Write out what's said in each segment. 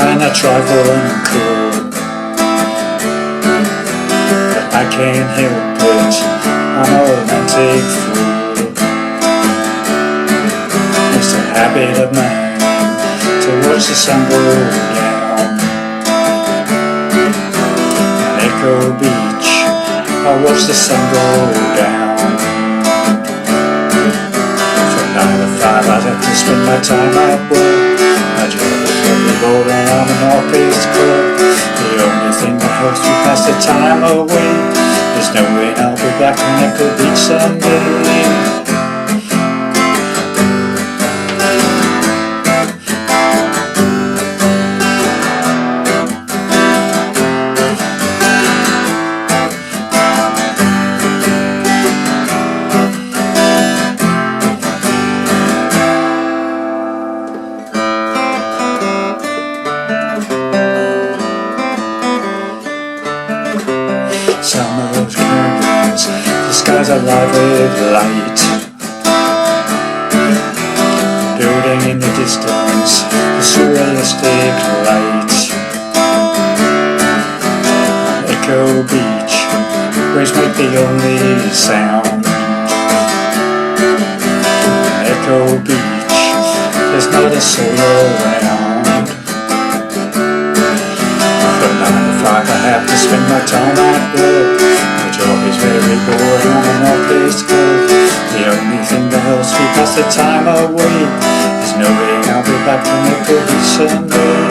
and a trifle uncool, but I can't help it, I'm a romantic fool. It's a habit of mine to watch the sun go down. On Echo Beach, I watch the sun go down. From 9 to 5 I'd have to spend my time at work. My job is really boring, I'm an office clerk. The only thing that helps me pass the time away is knowing I'll be back on Echo Beach someday. Some of those curtains, the skies are alive with light. Building in the distance, the surrealistic light. Echo Beach, waves make the only sound. Echo Beach, there's not a soul around. From 9 to 5 I have to spend my time at work. My job is very boring, I'm an office clerk. The only thing that helps me pass the time away is knowing I'll be back on Echo Beach someday.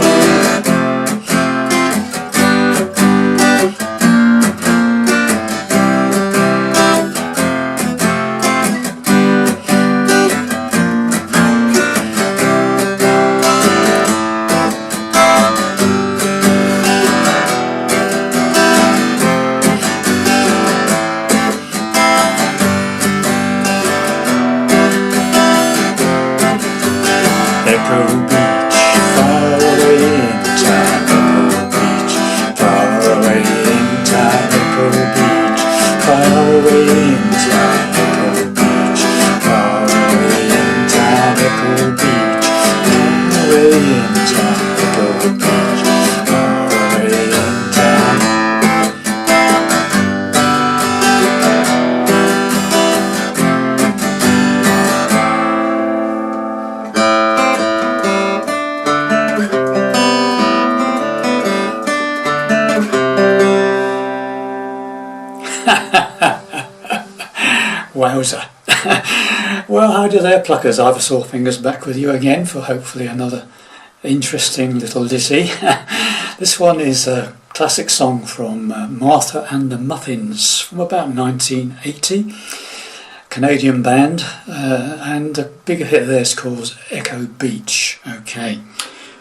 Echo Beach, far away in time. Echo Beach, far away in time. Echo Beach, far away in time. Echo Beach, far away in time. Echo Beach, far away in time. Echo Beach, far away in time. Wowza. Well, how do there, pluckers? Ivysaur Fingers back with you again for hopefully another interesting little ditty. This one is a classic song from Martha and the Muffins from about 1980. Canadian band, and a bigger hit there is called Echo Beach. Okay,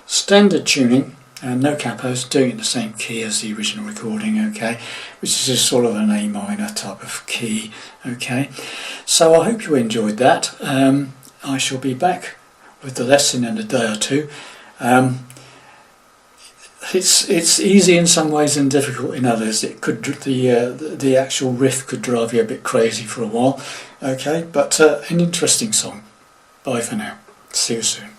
standard tuning. No capos, doing it in the same key as the original recording, okay, which is just sort of an A minor type of key, okay. So I hope you enjoyed that. I shall be back with the lesson in a day or two. It's easy in some ways and difficult in others. It could the actual riff could drive you a bit crazy for a while, okay, but an interesting song. Bye for now. See you soon.